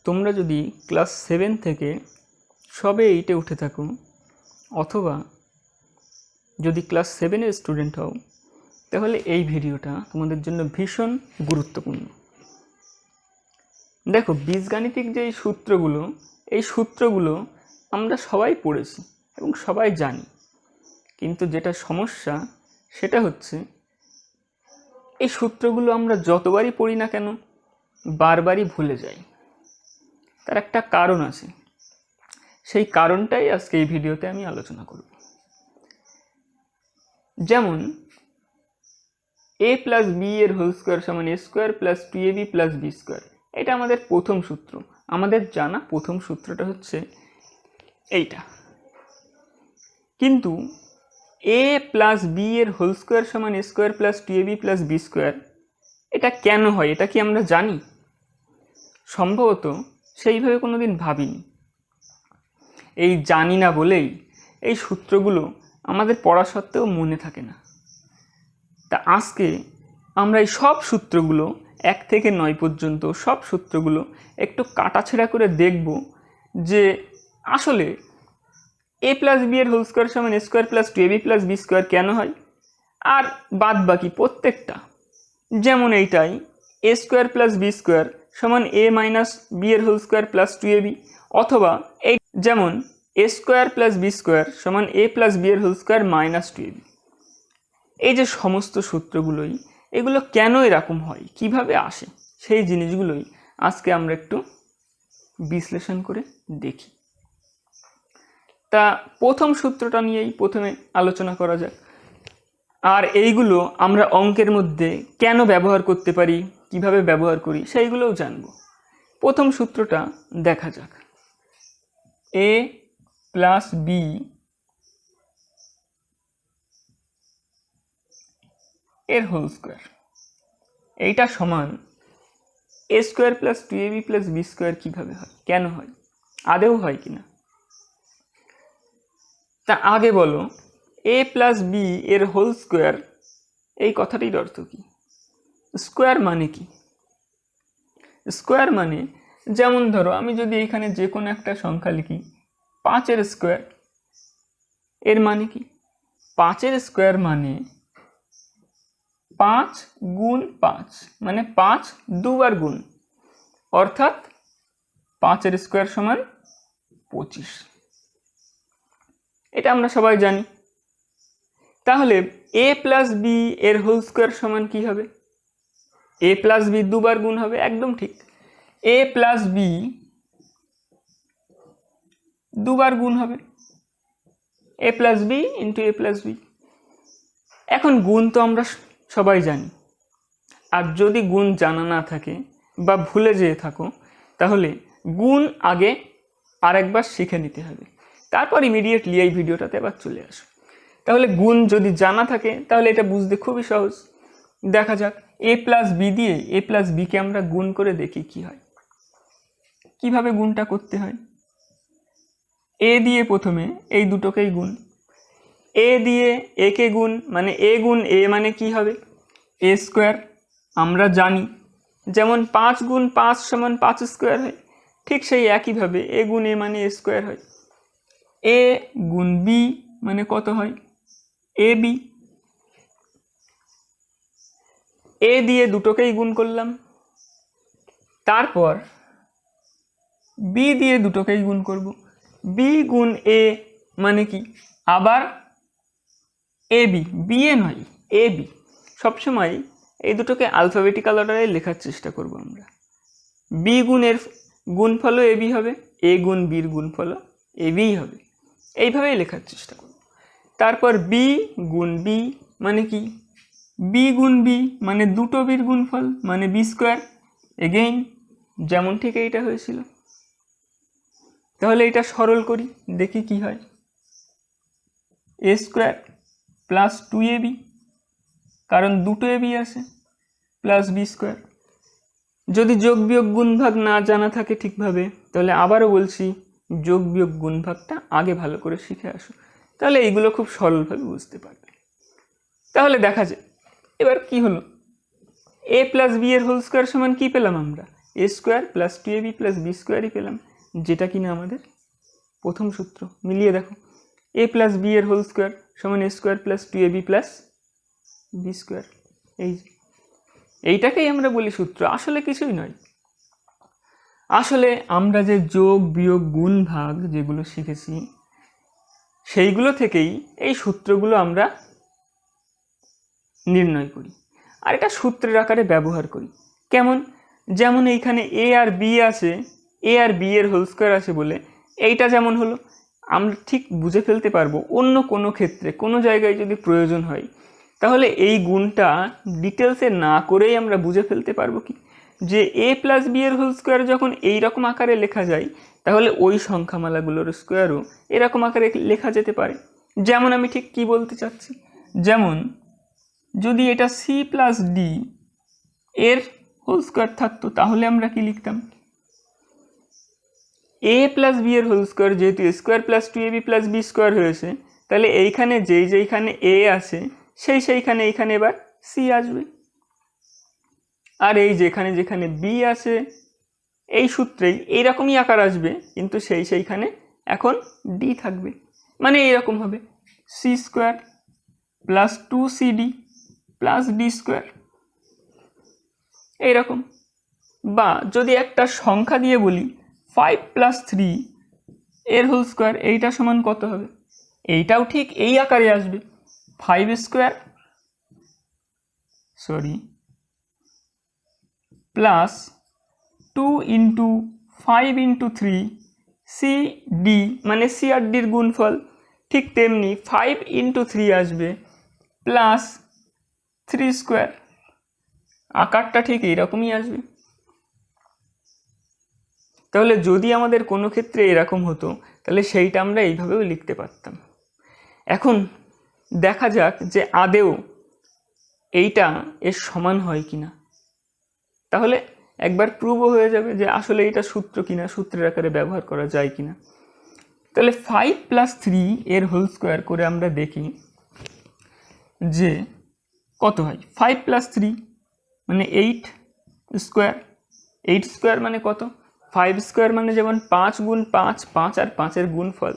তোমরা যদি ক্লাস 7 থেকে সবে 8-এ উঠে থাকো অথবা যদি ক্লাস 7-এর স্টুডেন্ট হও তাহলে এই ভিডিওটা তোমাদের জন্য ভীষণ গুরুত্বপূর্ণ। দেখো, বীজগাণিতিক যে এই সূত্রগুলো আমরা সবাই পড়েছি এবং সবাই জানি, কিন্তু যেটা সমস্যা সেটা হচ্ছে এই সূত্রগুলো আমরা যতবারই পড়ি না কেন বারবারই ভুলে যাই। তার একটা কারণ আছে, সেই কারণটাই আজকে এই ভিডিওতে আমি আলোচনা করব। যেমন a প্লাস বি এর হোল স্কোয়ার সমান a square plus 2ab plus B square, এটা আমাদের প্রথম সূত্র। আমাদের জানা প্রথম সূত্রটা হচ্ছে এইটা। কিন্তু a প্লাস বি এর হোল স্কোয়ার সমান a square plus 2ab plus B square, এটা কেন হয় এটা কি আমরা জানি? সম্ভবত সেইভাবে কোনোদিন ভাবিনি। এই জানি না বলেই এই সূত্রগুলো আমাদের পড়া সত্ত্বেও মনে থাকে না। তা আজকে আমরা এই সব সূত্রগুলো 1 থেকে 9 পর্যন্ত সব সূত্রগুলো একটু কাটাছেড়া করে দেখব যে আসলে a প্লাস বি এর হোল স্কোয়ার সমান a square plus 2ab plus B square কেন হয়, আর বাদ বাকি প্রত্যেকটা, যেমন এইটাই a square plus B square সমান a মাইনাস বি এর হোল স্কোয়ার প্লাস 2ab, অথবা এই যেমন a square plus B square সমান a প্লাস বি এর হোল স্কোয়ার মাইনাস 2ab। এই যে সমস্ত সূত্রগুলোই, এগুলো কেন এরকম হয়, কিভাবে আসে, সেই জিনিসগুলোই আজকে আমরা একটু বিশ্লেষণ করে দেখি। তা প্রথম সূত্রটা নিয়েই প্রথমে আলোচনা করা যাক, আর এইগুলো আমরা অঙ্কের মধ্যে কেন ব্যবহার করতে পারি, কিভাবে ব্যবহার করি সেইগুলোও জানব। প্রথম সূত্রটা দেখা যাক। a প্লাস বি এর হোল স্কোয়ার, এইটা সমান a square plus 2ab plus B square কীভাবে হয়, কেন হয়, আদেও হয় কিনা। তা আগে বলো, a প্লাস বি এর হোল স্কোয়ার এই কথাটির অর্থ কী? স্কোয়ার মানে কি? স্কোয়ার মানে, যেমন ধরো আমি যদি এখানে যে কোনো একটা সংখ্যা লিখি 5-এর স্কোয়ার, এর মানে কি? 5-এর স্কোয়ার মানে 5 গুণ 5, মানে 5 দুবার গুণ, অর্থাৎ 5-এর স্কোয়ার সমান 25। এটা আমরা সবাই জানি। তাহলে a প্লাস বি এর হোল স্কোয়ার সমান কি হবে? a প্লাস বি দুবার গুণ হবে, একদম ঠিক। a প্লাস বি দুবার গুণ হবে, a plus B into a plus B. এখন গুণ তো আমরা সবাই জানি, আর যদি গুণ জানা না থাকে বা ভুলে যেয়ে থাকো তাহলে গুণ আগে আরেকবার শিখে নিতে হবে, তারপর ইমিডিয়েটলি এই ভিডিওটাতে আবার চলে আসো। তাহলে গুণ যদি জানা থাকে তাহলে এটা বুঝতে খুবই সহজ। দেখা যাক, a প্লাস বি দিয়ে a প্লাস বিকে আমরা গুণ করে দেখি কি হয়। কিভাবে গুণটা করতে হয়? a দিয়ে প্রথমে এই দুটোকেই গুণ, a দিয়ে a কে গুণ, মানে a গুণ a মানে কি হবে? a স্কোয়ার আমরা জানি, যেমন 5 গুণ 5 সমান 5 স্কোয়ার হয়, ঠিক সেই একইভাবে a গুণ a মানে a স্কোয়ার হয়। a গুণ b মানে কত হয়? ab। a দিয়ে দুটোকেই গুণ করলাম, তারপর b দিয়ে দুটোকেই গুণ করব, b গুণ a মানে কি? আবার ab, b এ নয় ab। সবসময় এই দুটোকে আলফাবেটিক্যাল অর্ডারে লেখার চেষ্টা করব আমরা। b গুণের গুণফলও ab হবে, a গুণ bর গুণফলও ab হবে, এইভাবেই লেখার চেষ্টা করব। তারপর b গুণ b মানে কি? b গুণ b মানে দুটো bর গুণফল, মানে b স্কোয়ার, এগেইন যেমন ঠিক এইটা হয়েছিল। তাহলে এটা সরল করি, দেখি কি হয়। a স্কোয়ার প্লাস 2ab, কারণ দুটো ab আছে, প্লাস বি স্কোয়ার। যদি যোগ বিয়োগ গুণভাগ না জানা থাকে ঠিকভাবে, তাহলে আবারও বলছি যোগ বিয়োগ গুণভাগটা আগে ভালো করে শিখে আসো, তাহলে এইগুলো খুব সরলভাবে বুঝতে পারবে। তাহলে দেখা যায় এবার কি হলো, a প্লাস বি এর হোল স্কোয়ার সমান কি পেলাম আমরা? A square plus 2ab plus B স্কোয়ারই পেলাম, যেটা কিনা আমাদের প্রথম সূত্র। মিলিয়ে দেখো, এ প্লাস বি এর হোল স্কোয়ার সমান A square plus 2ab plus B square. এইটাকেই আমরা বলি সূত্র, আসলে কিছুই নয়। আসলে আমরা যে যোগ বিয়োগ গুণ ভাগ যেগুলো শিখেছি সেইগুলো থেকেই এই সূত্রগুলো আমরা নির্ণয় করি, আর এটা সূত্রের আকারে ব্যবহার করি। কেমন? যেমন এইখানে এ আর বি আছে, এ আর বি এর হোল স্কোয়ার আছে বলে এইটা যেমন হলো, আমরা ঠিক বুঝে ফেলতে পারবো অন্য কোনো ক্ষেত্রে কোনো জায়গায় যদি প্রয়োজন হয় তাহলে এই গুণটা ডিটেলসে না করেই আমরা বুঝে ফেলতে পারবো কি যে এ প্লাস বি এর হোল স্কোয়ার যখন এই রকম আকারে লেখা যায় তাহলে ওই সংখ্যামালাগুলোর স্কোয়ারও এরকম আকারে লেখা যেতে পারে। যেমন আমি ঠিক কি বলতে চাচ্ছি, যেমন যদি এটা সি প্লাস ডি এর হোল স্কোয়ার থাকতো তাহলে আমরা কি লিখতাম, এ প্লাস বি এর হোল স্কোয়ার যেহেতু A square plus 2ab plus B square হয়েছে, তাহলে এইখানে যেইখানে এ আছে সেইখানে এইখানে এবার সি আসবে, আর এই যেখানে বি আছে এই সূত্রেই এইরকমই আকার আসবে, কিন্তু সেইখানে এখন ডি থাকবে। মানে এইরকম হবে C square plus 2cd plus D square এইরকম। বা যদি একটা সংখ্যা দিয়ে বলি 5 প্লাস 3 এর হোল স্কোয়ার, এইটা সমান কত হবে? এইটাও ঠিক এই আকারে আসবে 5 square plus 2 into 5 into 3 C D, মানে সি আর ডির গুণফল। ঠিক তেমনি 5 ইন্টু 3 আসবে প্লাস 3 স্কোয়ার, আকারটা ঠিক এইরকমই আসবে। তাহলে যদি আমাদের কোনো ক্ষেত্রে এরকম হতো তাহলে সেইটা আমরা এইভাবেও লিখতে পারতাম। এখন দেখা যাক যে আদেও এইটা এর সমান হয় কিনা, তাহলে একবার প্রুভও হয়ে যাবে যে আসলে এটা সূত্র কিনা, সূত্রের আকারে ব্যবহার করা যায় কিনা। তাহলে 5 প্লাস 3 এর হোল স্কোয়ার করে আমরা দেখি যে কত হয়। 5 প্লাস 3 মানে 8 স্কোয়ার, 8 স্কোয়ার মানে কত? 5 স্কোয়ার মানে যেমন 5 গুণ 5, 5 আর 5-এর গুণফল,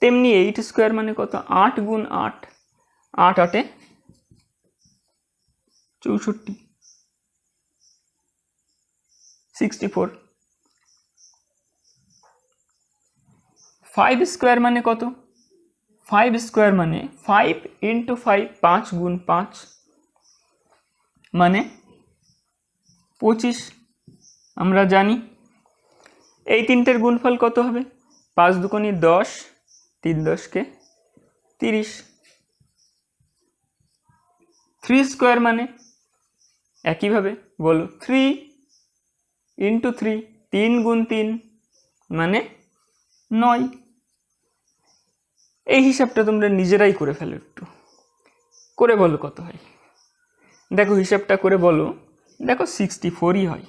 তেমনি 8 স্কোয়ার মানে কত? 8 গুণ 8, 8 8 64, 64। 5 স্কোয়ার মানে কত? 5 স্কোয়ার মানে 5 ইন্টু 5, 5 গুণ 5 মানে 25। আমরা জানি এই তিনটের গুণফল কত হবে? 5 দুগুণে 10, 3 10 30। 3 স্কোয়ার মানে একইভাবে বলো 3 ইন্টু 3, 3 গুণ 3 মানে 9। এই হিসাবটা তোমরা নিজেরাই করে ফেলো, একটু করে বলো কত হয়। দেখো হিসাবটা করে বলো, দেখো 64ই হয়।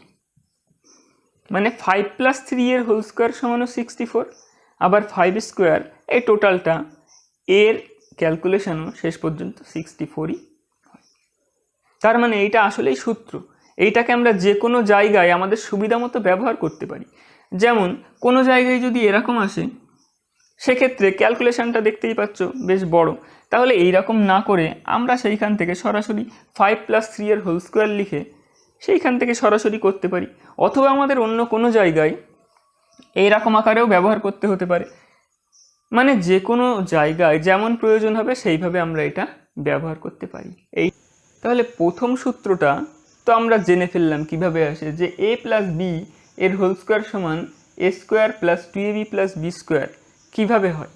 মানে 5 প্লাস 3 এর হোল স্কোয়ার সমানও 64, আবার 5 স্কোয়ার এই টোটালটা এর ক্যালকুলেশনও শেষ পর্যন্ত 64ই হয়। তার মানে এইটা আসলেই সূত্র, এইটাকে আমরা যে কোনো জায়গায় আমাদের সুবিধা মতো ব্যবহার করতে পারি। যেমন কোনো জায়গায় যদি এরকম আসে সেক্ষেত্রে ক্যালকুলেশনটা দেখতেই পাচ্ছ বেশ বড়, তাহলে এইরকম না করে আমরা সেইখান থেকে সরাসরি 5 প্লাস 3 এর হোল স্কোয়ার লিখে সেইখান থেকে সরাসরি করতে পারি, অথবা আমাদের অন্য কোনো জায়গায় এইরকম আকারেও ব্যবহার করতে হতে পারে। মানে যে কোনো জায়গায় যেমন প্রয়োজন হবে সেইভাবে আমরা এটা ব্যবহার করতে পারি। এই তাহলে প্রথম সূত্রটা তো আমরা জেনে ফেললাম কিভাবে আসে, যে এ প্লাস বি এর হোল স্কোয়ার সমান A square plus 2ab plus B square কীভাবে হয়।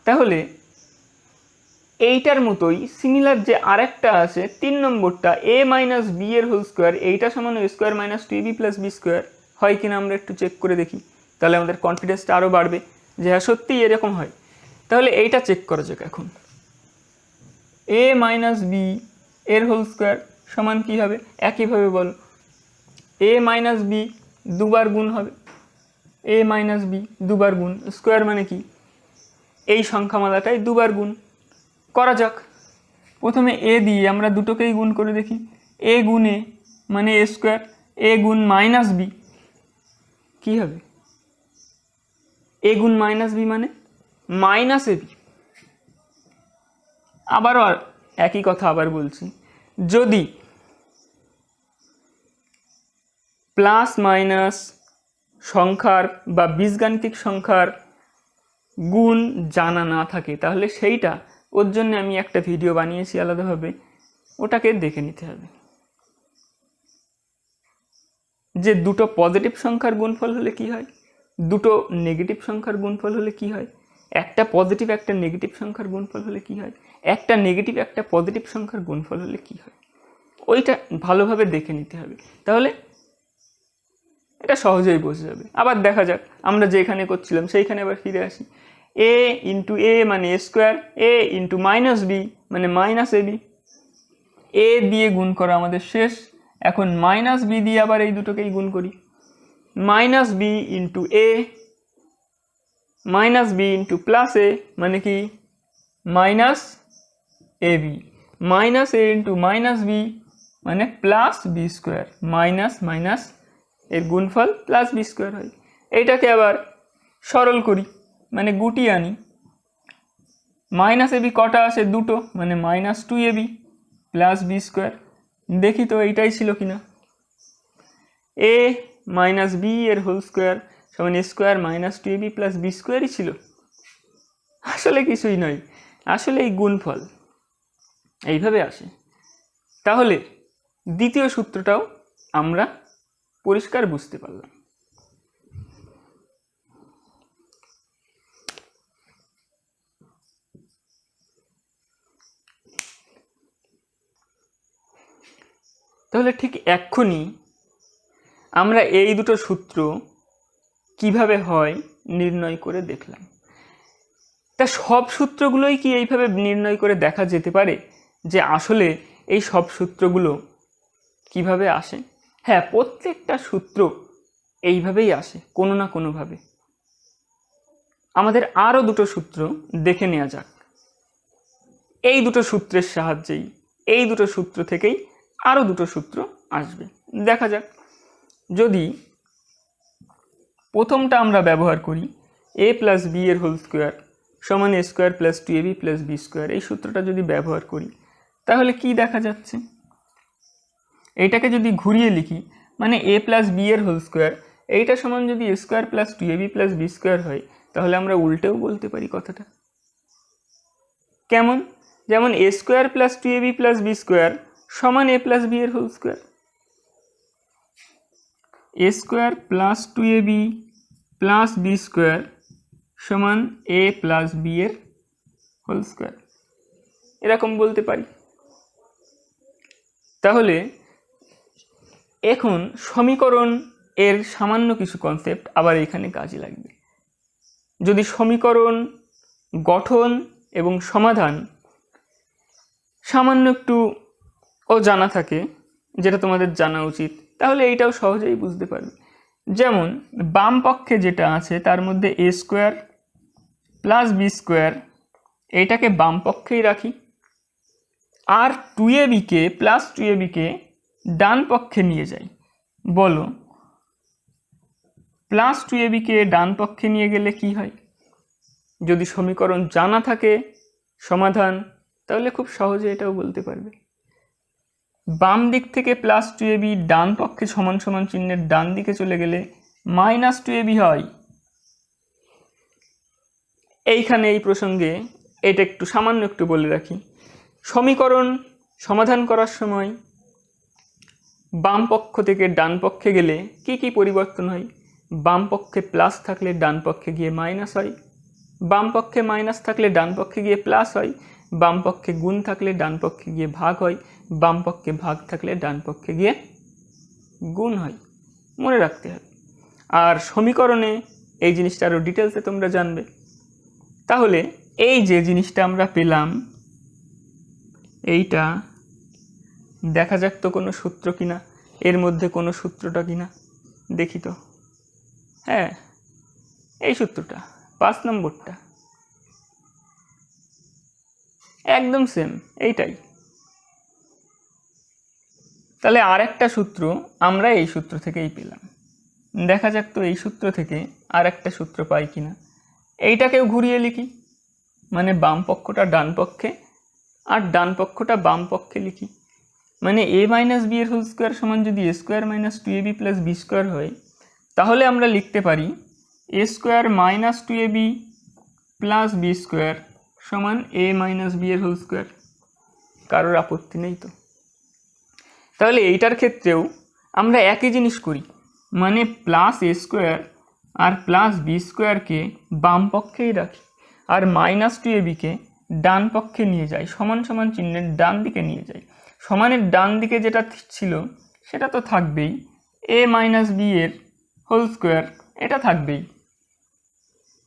তাহলে এইটার মতোই সিমিলার যে আরেকটা আছে 3 নম্বরটা, এ মাইনাস বি এর হোল স্কোয়ার, এইটা সমান A square minus 2ab plus B square হয় কিনা আমরা একটু চেক করে দেখি, তাহলে আমাদের কনফিডেন্সটা আরও বাড়বে যে হ্যাঁ সত্যিই এরকম হয়। তাহলে এইটা চেক করা যাক এখন। এ মাইনাস বি এর হোল স্কোয়ার সমান কী হবে? একইভাবে বলো, এ মাইনাস বি দুবার গুণ হবে, এ মাইনাস বি দুবার গুণ, স্কোয়ার মানে কি এই সংখ্যামালাটাই দুবার গুণ। করা যাক। প্রথমে এ দিয়ে আমরা দুটোকেই গুণ করে দেখি, এ গুণ এ মানে এ স্কোয়ার, এ গুণ মাইনাস বি কী হবে? এ গুণ মাইনাস বি মানে মাইনাস এ বি। আবারও একই কথা আবার বলছি, যদি প্লাস মাইনাস সংখ্যার বা বীজগাণিতিক সংখ্যার গুণ জানা না থাকে তাহলে সেইটা, ওর জন্য আমি একটা ভিডিও বানিয়েছি আলাদাভাবে, ওটাকে দেখে নিতে হবে। যে দুটো পজিটিভ সংখ্যার গুণফল হলে কি হয়, দুটো নেগেটিভ সংখ্যার গুণফল হলে কি হয়, একটা পজিটিভ একটা নেগেটিভ সংখ্যার গুণফল হলে কি হয়, একটা নেগেটিভ একটা পজিটিভ সংখ্যার গুণফল হলে কি হয়, ওইটা ভালোভাবে দেখে নিতে হবে, তাহলে এটা সহজেই বোঝা যাবে। আবার দেখা যাক, আমরা যেখানে করছিলাম সেইখানে আবার ফিরে আসি। এ ইন্টু এ মানে এ স্কোয়ার, এ ইন্টু মাইনাস বি মানে মাইনাস এ বি। এ দিয়ে গুণ করা আমাদের শেষ, এখন মাইনাস বি দিয়ে আবার এই দুটোকেই গুণ করি। Minus B into A minus B into plus A মানে কি minus A B, minus A into minus B মানে plus B square, minus minus এর গুণফল প্লাস বি স্কোয়ার হয়। এইটাকে আবার সরল করি মানে গুটিয়ে আনি, মাইনাস এ বি কটা আসে দুটো মানে minus two A B plus B square. দেখি তো এইটাই ছিল কিনা, এ মাইনাস বি এর হোল স্কোয়ার সমান A square minus two A B plus B স্কোয়ারই ছিল। আসলে কিছুই নয়, আসলে এই গুণফল এইভাবে আসে। তাহলে দ্বিতীয় সূত্রটাও আমরা পরিষ্কার বুঝতে পারলাম। তাহলে ঠিক এক্ষুনি আমরা এই দুটো সূত্র কিভাবে হয় নির্ণয় করে দেখলাম। তা সব সূত্রগুলোই কি এইভাবে নির্ণয় করে দেখা যেতে পারে যে আসলে এই সব সূত্রগুলো কিভাবে আসে? হ্যাঁ, প্রত্যেকটা সূত্র এইভাবেই আসে কোনো না কোনোভাবে। আমাদের আরও দুটো সূত্র দেখে নেওয়া যাক। এই দুটো সূত্রের সাহায্যেই, এই দুটো সূত্র থেকেই আরও দুটো সূত্র আসবে। দেখা যাক, যদি প্রথমটা আমরা ব্যবহার করি, এ প্লাস বি এর হোল স্কোয়ার সমান A square plus two A B plus B square, এই সূত্রটা যদি ব্যবহার করি তাহলে কি দেখা যাচ্ছে? এইটাকে যদি ঘুরিয়ে লিখি মানে এ প্লাস বি এর হোল স্কোয়ার, এইটা সমান যদি এ square plus two A B plus B square হয় তাহলে আমরা উল্টেও বলতে পারি কথাটা। কেমন? যেমন এ square plus two A B plus B square সমান এ প্লাস বি এর whole square, A square plus two A B plus B square সমান এ প্লাস বি এর হোল স্কোয়ার, এরকম বলতে পারি। তাহলে এখন সমীকরণ এর সামান্য কিছু কনসেপ্ট আবার এখানে কাজে লাগবে। যদি সমীকরণ গঠন এবং সমাধান সামান্য একটু জানা থাকে, যেটা তোমাদের জানা উচিত, তাহলে এইটাও সহজেই বুঝতে পারবে। যেমন বাম পক্ষে যেটা আছে তার মধ্যে এ স্কোয়ার প্লাস বি স্কোয়ার, এইটাকে বাম পক্ষেই রাখি, আর টু এ বিকে প্লাস টু এ বিকে ডান পক্ষে নিয়ে যাই। বলো, প্লাস টু এ বিকে ডান পক্ষে নিয়ে গেলে কি হয়? যদি সমীকরণ জানা থাকে সমাধান, তাহলে খুব সহজে এটাও বলতে পারবে। বাম দিক থেকে প্লাস টু এ বি ডান পক্ষে সমান সমান চিহ্নের ডান দিকে চলে গেলে মাইনাস টু এ বি হয়। এইখানে এই প্রসঙ্গে এটা একটু সামান্য একটু বলে রাখি, সমীকরণ সমাধান করার সময় বাম পক্ষ থেকে ডান পক্ষে গেলে কি কি পরিবর্তন হয়? বাম পক্ষে প্লাস থাকলে ডান পক্ষে গিয়ে মাইনাস হয়, বাম পক্ষে মাইনাস থাকলে ডান পক্ষে গিয়ে প্লাস হয়, বাম পক্ষে গুণ থাকলে ডান পক্ষে গিয়ে ভাগ হয়, বাম পক্ষে ভাগ থাকলে ডান পক্ষে গিয়ে গুণ হয়। মনে রাখতে হবে। আর সমীকরণে এই জিনিসটা আরও ডিটেলসে তোমরা জানবে। তাহলে এই যে জিনিসটা আমরা পেলাম, এইটা দেখা যাক তো কোনো সূত্র কিনা, এর মধ্যে কোনো সূত্রটা কিনা দেখি তো। হ্যাঁ, এই সূত্রটা 5 নম্বরটা একদম সেম, এইটাই। তাহলে আর একটা সূত্র আমরা এই সূত্র থেকেই পেলাম। দেখা যাক তো এই সূত্র থেকে আর একটা সূত্র পাই কিনা। এইটাকেও ঘুরিয়ে লিখি, মানে বাম পক্ষটা ডান পক্ষে আর ডান পক্ষটা বাম পক্ষে লিখি। মানে a মাইনাস বি এর হোল স্কোয়ার সমান যদি a square minus 2ab plus B square হয়, তাহলে আমরা লিখতে পারি a square minus 2ab plus B square সমান a মাইনাস বি এর হোল স্কোয়ার। কারোর আপত্তি নেই তো? তাহলে এইটার ক্ষেত্রেও আমরা একই জিনিস করি, মানে প্লাস a স্কোয়ার আর প্লাস বি স্কোয়ারকে বাম পক্ষেই রাখি আর মাইনাস 2abকে ডান পক্ষে নিয়ে যাই, সমান সমান চিহ্নের ডান দিকে নিয়ে যাই। সমানের ডান দিকে যেটা ছিল সেটা তো থাকবেই, a মাইনাস বি এর হোল স্কোয়ার এটা থাকবেই।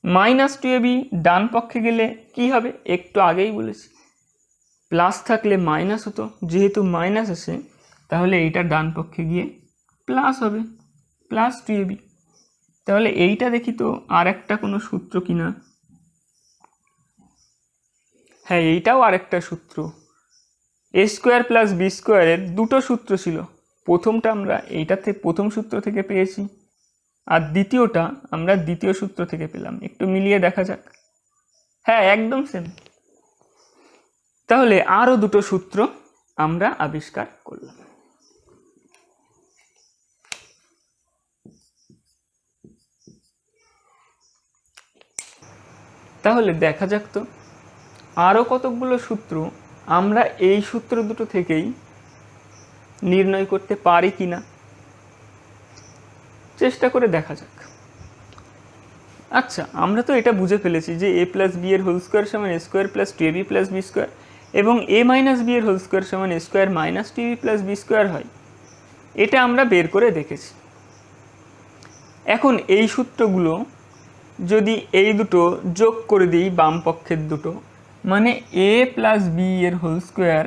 মাইনাস 2ab ডান পক্ষে গেলে কি হবে? একটু আগেই বলেছি প্লাস থাকলে মাইনাস হতো, যেহেতু মাইনাস আসে তাহলে এইটা ডান পক্ষে গিয়ে প্লাস হবে, প্লাস 2ab। তাহলে এইটা দেখি তো আর একটা কোনো সূত্র কিনা। হ্যাঁ, এইটাও আরেকটা সূত্র। a স্কোয়ার প্লাস বি স্কোয়ারের দুটো সূত্র ছিল, প্রথমটা আমরা এইটাতে প্রথম সূত্র থেকে পেয়েছি আর দ্বিতীয়টা আমরা দ্বিতীয় সূত্র থেকে পেলাম। একটু মিলিয়ে দেখা যাক। হ্যাঁ, একদম সেম। তাহলে আরও দুটো সূত্র আমরা আবিষ্কার করলাম। তাহলে দেখা যাক তো আরও কতকগুলো সূত্র আমরা এই সূত্র দুটো থেকেই নির্ণয় করতে পারি কিনা, চেষ্টা করে দেখা যাক। আচ্ছা, আমরা তো এটা বুঝে ফেলেছি যে a প্লাস বি এর হোল স্কোয়ার সমান a square plus 2ab plus B square এবং a মাইনাস বি এর হোল স্কোয়ার সমান a square minus 2ab plus B square হয়। এটা আমরা বের করে দেখেছি। এখন এই সূত্রগুলো যদি এই দুটো যোগ করে দিই, বাম পক্ষের দুটো, মানে a প্লাস বি এর হোল স্কোয়ার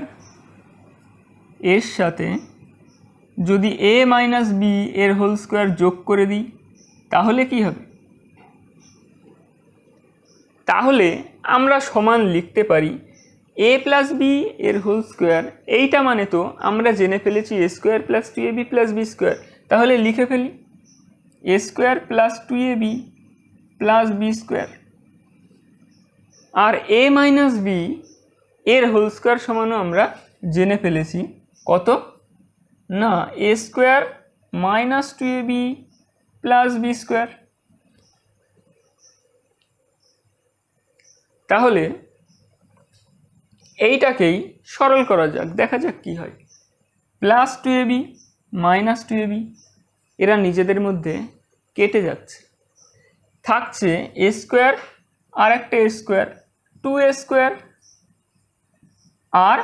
এর সাথে যদি a মাইনাস বি এর হোল স্কোয়ার যোগ করে দিই, তাহলে কি হবে? তাহলে আমরা সমান লিখতে পারি a প্লাস বি এর হোল স্কোয়ার। এইটা মানে তো আমরা জেনে ফেলেছি a square plus 2ab plus B square. তাহলে লিখে ফেলি a square plus 2ab plus B square. আর a মাইনাস বি এর হোল স্কোয়ার সমানও আমরা জেনে ফেলেছি কত না, a square minus 2ab plus B square. তাহলে এইটাকেই সরল করা যাক, দেখা যাক কি হয়। প্লাস 2ab মাইনাস 2ab এরা নিজেদের মধ্যে কেটে যাচ্ছে, থাকছে a স্কোয়ার আর একটা a স্কোয়ার, 2a স্কোয়ার আর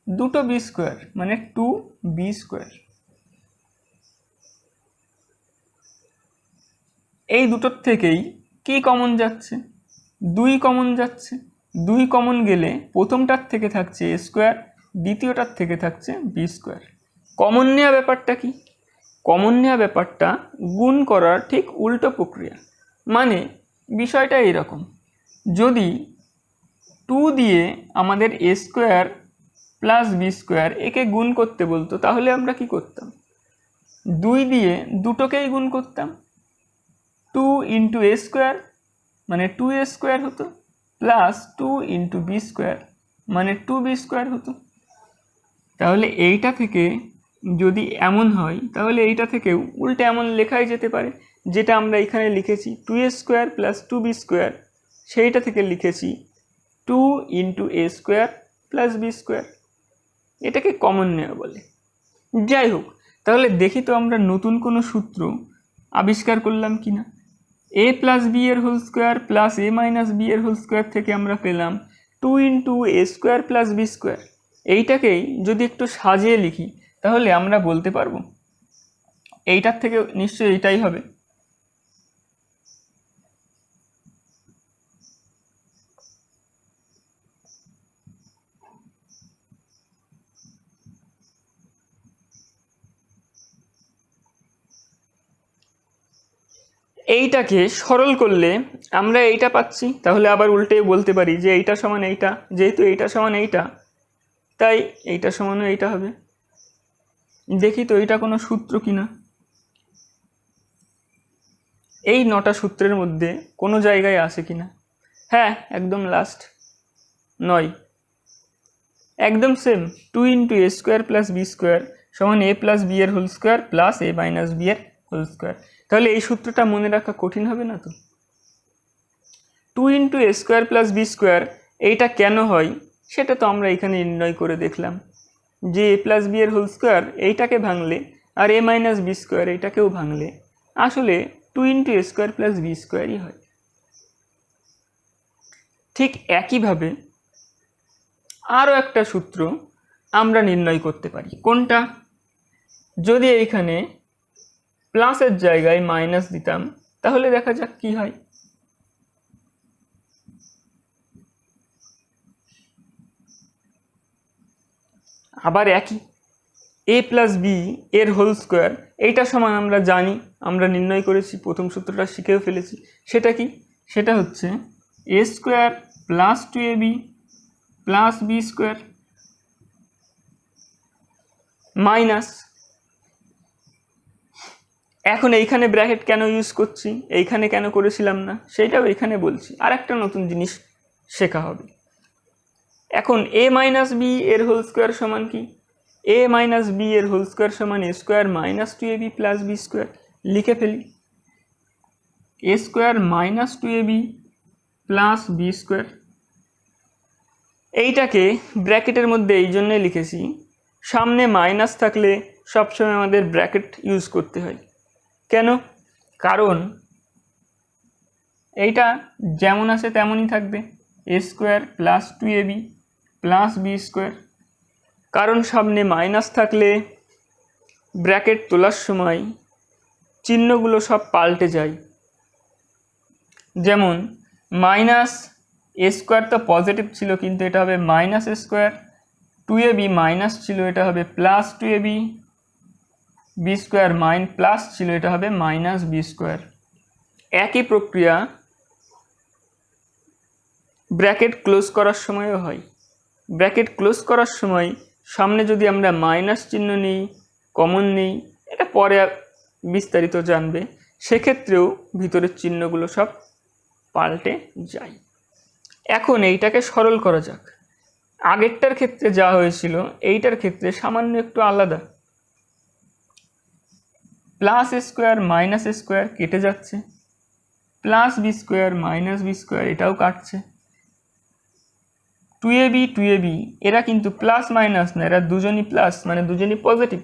দুটো বি স্কোয়ার মানে 2b স্কোয়ার। এই দুটোর থেকেই কি কমন যাচ্ছে? 2 কমন যাচ্ছে। 2 কমন গেলে প্রথমটার থেকে থাকছে a স্কোয়ার, দ্বিতীয়টার থেকে থাকছে বি স্কোয়ার। কমন নেওয়া ব্যাপারটা কি? কমন নেওয়া ব্যাপারটা গুণ করার ঠিক উল্টো প্রক্রিয়া। মানে বিষয়টা এইরকম, যদি 2 দিয়ে আমাদের a square plus B square একে গুণ করতে বলতো, তাহলে আমরা কি করতাম? 2 দিয়ে দুটোকেই গুণ করতাম। 2 ইন্টু a স্কোয়ার মানে 2a স্কোয়ার হতো, প্লাস 2 ইন্টু বি স্কোয়ার মানে 2b স্কোয়ার হতো। তাহলে এইটা থেকে যদি এমন হয়, তাহলে এইটা থেকেও উল্টে এমন লেখাই যেতে পারে, যেটা আমরা এখানে লিখেছি 2a square plus 2b square, সেইটা থেকে লিখেছি 2 into a square plus B square. এটাকে কমন নেওয়া বলে। যাই হোক, তাহলে দেখি তো আমরা নতুন কোনো সূত্র আবিষ্কার করলাম কিনা। a প্লাস বি এর whole square plus a minus B এর হোল স্কোয়ার থেকে আমরা পেলাম 2 into a square plus B square. এইটাকেই যদি একটু সাজিয়ে লিখি, তাহলে আমরা বলতে পারবো এইটার থেকে নিশ্চয়ই এইটাই হবে। এইটাকে সরল করলে আমরা এইটা পাচ্ছি, তাহলে আবার উল্টে বলতে পারি যে এইটা সমান এইটা, যেহেতু এইটা সমান এইটা তাই এইটা সমানও এইটা হবে। দেখি তো এটা কোনো সূত্র কিনা। এই 9টা সূত্রের মধ্যে কোনো জায়গায় আছে কিনা? হ্যাঁ, একদম লাস্ট 9, একদম সেম। 2 × a² + b² সমান a + b এর whole square plus a - b এর হোল স্কোয়ার। তাহলে এই সূত্রটা মনে রাখা কঠিন হবে না তো? 2 × a² + b² এইটা কেন হয় সেটা তো আমরা এখানে নির্ণয় করে দেখলাম, যে a + b এর হোল স্কোয়ার এইটাকে ভাঙলে আর a - b² এইটাকেও ভাঙলে আসলে 2 × a² + b² হয়। ঠিক একইভাবে আরও একটা সূত্র আমরা নির্ণয় করতে পারি। কোনটা? যদি এইখানে প্লাসের জায়গায় মাইনাস দিতাম তাহলে দেখা যাক কি হয়। আবার একই a + b এর হোল স্কোয়ার এইটা সমান আমরা জানি, আমরা নির্ণয় করেছি, প্রথম সূত্রটা শিখেও ফেলেছি। সেটা কি? সেটা হচ্ছে a² + 2ab + b² মাইনাস, এখন এইখানে ব্র্যাকেট কেন ইউজ করছি, এইখানে কেন করেছিলাম না সেইটাও এখানে বলছি। আর একটা নতুন জিনিস শেখা হবে। এখন a - b এর হোল স্কোয়ার সমান কি? a - b এর হোল স্কোয়ার সমান a² - 2ab + b²। লিখে ফেলি, a² - 2ab + b²। এইটাকে ব্র্যাকেটের মধ্যে এই জন্যে লিখেছি, সামনে মাইনাস থাকলে সবসময় আমাদের ব্র্যাকেট ইউজ করতে হয়। কেন? কারণ এইটা যেমন আছে তেমনই থাকবে, a² + 2ab + b²। কারণ সামনে মাইনাস থাকলে ব্র্যাকেট তোলার সময় চিহ্নগুলো সব পাল্টে যায়। যেমন -a² তো পজিটিভ ছিল, কিন্তু এটা হবে -a², 2ab মাইনাস ছিল, এটা হবে +2ab, b² প্লাস ছিল, এটা হবে -b²। একই প্রক্রিয়া ব্র্যাকেট ক্লোজ করার সময়ও হয়। ব্র্যাকেট ক্লোজ করার সময় সামনে যদি আমরা মাইনাস চিহ্ন নিই, কমন নিই, এটা পরে বিস্তারিত জানবে, সেক্ষেত্রেও ভিতরের চিহ্নগুলো সব পাল্টে যায়। এখন এইটাকে সরল করা যাক। আগেরটার ক্ষেত্রে যা হয়েছিল এইটার ক্ষেত্রে সামান্য একটু আলাদা। +a² - a² কেটে যাচ্ছে, +b² - b² এটাও কাটছে। 2ab 2ab এরা কিন্তু প্লাস মাইনাস না, এরা দুজনই প্লাস, মানে দুজনই পজিটিভ।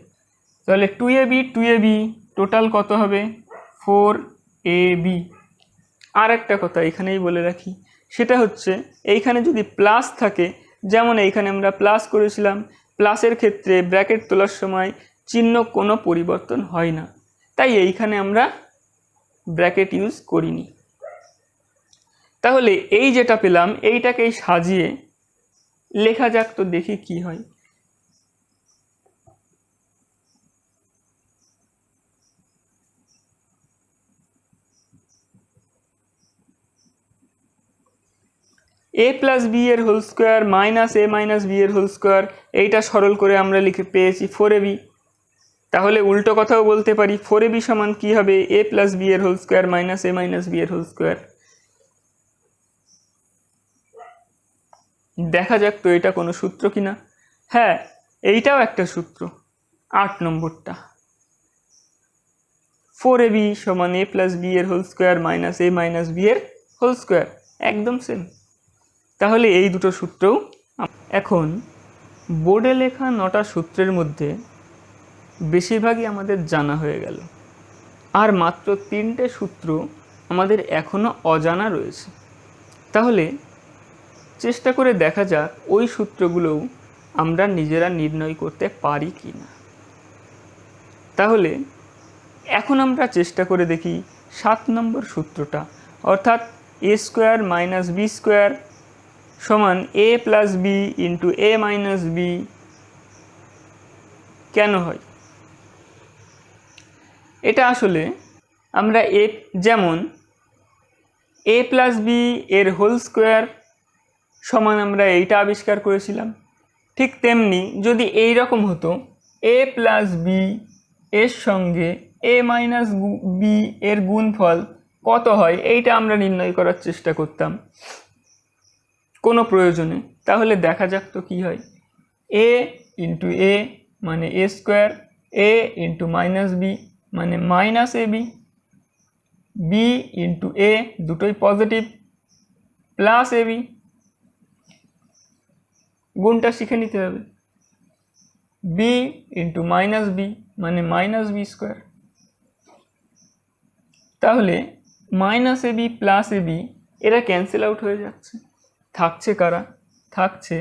তাহলে 2ab 2ab টোটাল কত হবে? 4ab। আর একটা কথা এখানেই বলে রাখি, সেটা হচ্ছে এইখানে যদি প্লাস থাকে, যেমন এইখানে আমরা প্লাস করেছিলাম, প্লাসের ক্ষেত্রে ব্র্যাকেট তোলার সময় চিহ্ন কোনো পরিবর্তন হয় না, তাই এইখানে আমরা ব্র্যাকেট ইউজ করিনি। তাহলে এই যেটা পেলাম এইটাকেই সাজিয়ে লেখা যাক, তো দেখি কি হয়। a + b এর হোল স্কোয়ার - a - b এর হোল স্কোয়ার, এইটা সরল করে আমরা লিখে পেয়েছি 4ab। তাহলে উল্টো কথাও বলতে পারি, 4ab সমান কি হবে? a + b এর হোল স্কোয়ার - a - b এর হোল স্কোয়ার। দেখা যাক তো এটা কোনো সূত্র কিনা। হ্যাঁ, এইটাও একটা সূত্র, 8 নম্বরটা। 4ab সমান a + b এর হোল স্কোয়ার - a - b এর হোল স্কোয়ার, একদম সেম। তাহলে এই দুটো সূত্রও এখন বোর্ডে লেখা 9টা সূত্রের মধ্যে বেশিরভাগই আমাদের জানা হয়ে গেল, আর মাত্র 3টে সূত্র আমাদের এখনও অজানা রয়েছে। তাহলে চেষ্টা করে দেখা যাক ওই সূত্রগুলোও আমরা নিজেরা নির্ণয় করতে পারি কি না। তাহলে এখন আমরা চেষ্টা করে দেখি 7 নম্বর সূত্রটা, অর্থাৎ a² - b² সমান a + b × a - b কেন হয়। এটা আসলে আমরা যেমন a + b এর হোল স্কোয়ার সমান আমরা এইটা আবিষ্কার করেছিলাম, ঠিক তেমনি যদি এই রকম হতো, এ প্লাস বি এর সঙ্গে এ মাইনাস বি এর গুণফল কত হয় এইটা আমরা নির্ণয় করার চেষ্টা করতাম কোনো প্রয়োজনে। তাহলে দেখা যাক তো কী হয়। এ ইন্টু এ মানে এ স্কোয়ার, এ ইন্টু মাইনাস বি মানে minus A B, B into এ দুটোই পজিটিভ প্লাস এ বি, গুণটা শিখে নিতে হবে, বি ইন্টু মাইনাস বি মানে মাইনাস বি স্কোয়ার। তাহলে minus A B plus A B এরা ক্যান্সেল আউট হয়ে যাচ্ছে, থাকছে কারা? থাকছে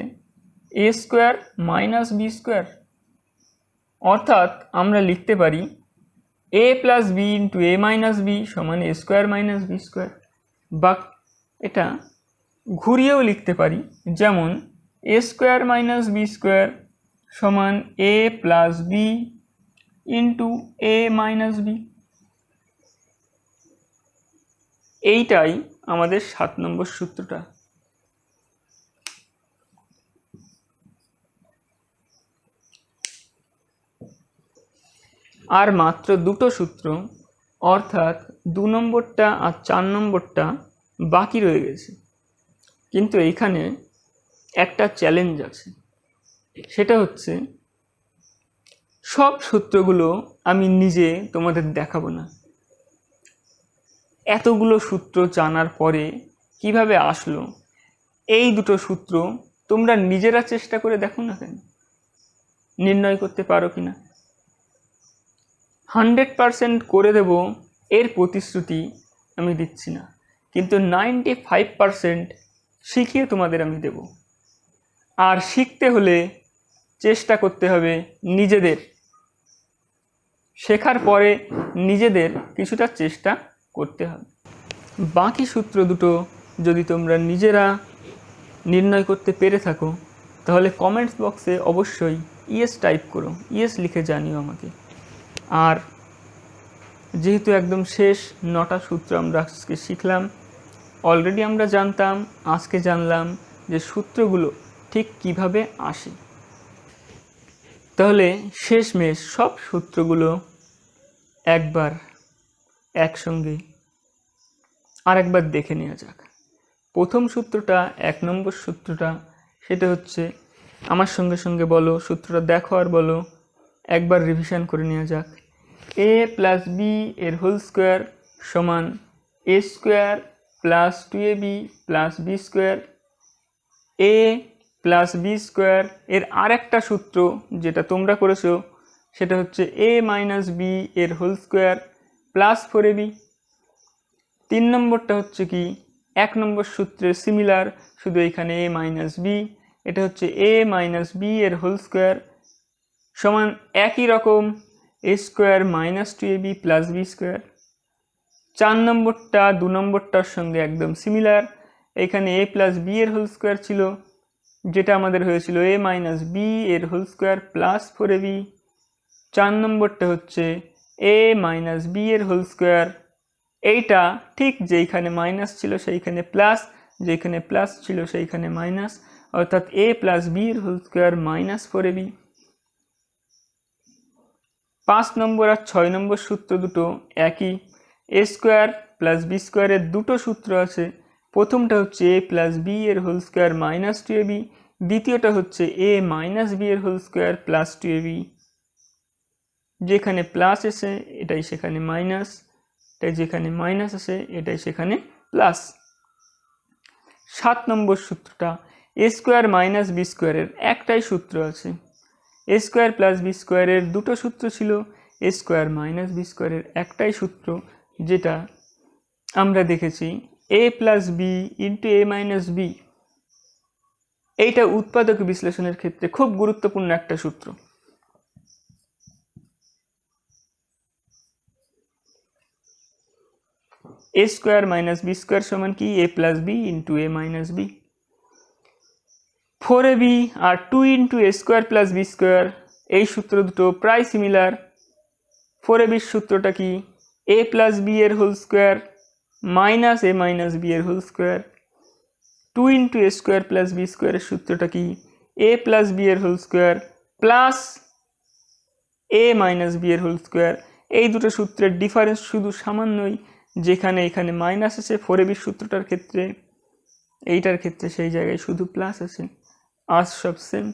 এ স্কোয়ার মাইনাস বি স্কোয়ার। অর্থাৎ আমরা লিখতে পারি এ plus B into A minus B সমান A square minus B square, বা এটা ঘুরিয়েও লিখতে পারি, যেমন এ স্কোয়ার মাইনাস বি স্কোয়ার সমান এ plus B into A minus B. এইটাই আমাদের 7 নম্বর সূত্রটা। আর মাত্র দুটো সূত্র, অর্থাৎ 2 নম্বরটা আর 4 নম্বরটা বাকি রয়ে গেছে। কিন্তু এইখানে একটা চ্যালেঞ্জ আছে, সেটা হচ্ছে সব সূত্রগুলো আমি নিজে তোমাদের দেখাবো না। এতগুলো সূত্র জানার পরে কিভাবে আসলো এই দুটো সূত্র তোমরা নিজেরা চেষ্টা করে দেখো না কেন, নির্ণয় করতে পারো কিনা। 100% করে দেব এর প্রতিশ্রুতি আমি দিচ্ছি না, কিন্তু 95% শিখিয়ে তোমাদের আমি দেব। আর শিখতে হলে চেষ্টা করতে হবে নিজেদের, শেখার পরে নিজেদের কিছুটা চেষ্টা করতে হবে। বাকি সূত্র দুটো যদি তোমরা নিজেরা নির্ণয় করতে পেরে থাকো তাহলে কমেন্টস বক্সে অবশ্যই ইয়েস টাইপ করো, ইয়েস লিখে জানিও আমাকে। আর যেহেতু একদম শেষ 9টা সূত্র আমরা আজকে শিখলাম, অলরেডি আমরা জানতাম, আজকে জানলাম যে সূত্রগুলো ঠিক কিভাবে আসে। তাহলে শেষমেশ সব সূত্রগুলো একবার একসঙ্গে আরেকবার দেখে নেওয়া যাক। প্রথম সূত্রটা 1 নম্বর সূত্রটা, সেটা হচ্ছে, আমার সঙ্গে সঙ্গে বলো, সূত্রটা দেখো আর বলো, একবার রিভিশন করে নেওয়া যাক। এ প্লাস বি এর হোল স্কোয়ার সমান A square plus 2ab plus B square. A plus B square এর আরেকটা সূত্র যেটা তোমরা করেছো সেটা হচ্ছে এ মাইনাস বি এর হোল স্কোয়ার প্লাস 4ab। 3 নম্বরটা হচ্ছে কি 1 নম্বর সূত্রের সিমিলার, শুধু এখানে এ মাইনাস বি, এটা হচ্ছে এ মাইনাস বি এর হোল স্কোয়ার সমান একই রকম A square minus 2ab plus B square. 4 নম্বরটা 2 নম্বরটার সঙ্গে একদম সিমিলার, এখানে এ প্লাস বি এর হোল স্কোয়ার ছিল, যেটা আমাদের হয়েছিল এ মাইনাস বি এর হোল স্কোয়ার প্লাস 4ab। 4 নম্বরটা হচ্ছে এ মাইনাস বি এর হোল স্কোয়ার, এইটা ঠিক যেইখানে মাইনাস ছিল সেইখানে প্লাস, যেখানে প্লাস ছিল সেইখানে মাইনাস, অর্থাৎ এ প্লাস বি এর হোল স্কোয়ার মাইনাস 4ab। 5 নম্বর আর 6 নম্বর সূত্র দুটো একই, এ স্কোয়ার প্লাস বি স্কোয়ারের দুটো সূত্র আছে। প্রথমটা হচ্ছে এ প্লাস বি এর হোল স্কোয়ার মাইনাস 2ab, দ্বিতীয়টা হচ্ছে এ মাইনাস বি এর হোল স্কোয়ার প্লাস 2ab। যেখানে প্লাস এসে এটাই সেখানে মাইনাস, এটাই যেখানে মাইনাস আসে এটাই সেখানে প্লাস। 7 নম্বর সূত্রটা এ স্কোয়ার মাইনাস বি স্কোয়ারের একটাই সূত্র আছে, এ স্কোয়ার প্লাস বি স্কোয়ারের দুটো সূত্র ছিল, এ স্কোয়ার মাইনাস বি স্কোয়ারের একটাই সূত্র, যেটা আমরা দেখেছি এ plus B into A minus B. এইটা উৎপাদক বিশ্লেষণের ক্ষেত্রে খুব গুরুত্বপূর্ণ একটা সূত্র। এ স্কোয়ার মাইনাস বি স্কোয়ার সমান কি এ plus B into A minus B. 4ab R 2 into A square plus B square, এই সূত্র দুটো প্রায় সিমিলার। 4ab সূত্রটা কি এ প্লাস বি এর হোল স্কোয়ার মাইনাস এ মাইনাস বি এর হোল স্কোয়ার। 2 ইন্টু এ স্কোয়ার প্লাস বি স্কোয়ারের সূত্রটা কি এ প্লাস বি এর হোল স্কোয়ার প্লাস এ মাইনাস বি এর হোল স্কোয়ার। এই দুটো সূত্রের ডিফারেন্স শুধু সামান্যই, যেখানে এখানে মাইনাস আছে 4ab সূত্রটার ক্ষেত্রে, এইটার ক্ষেত্রে সেই জায়গায় শুধু প্লাস আছে, আর সব সেম।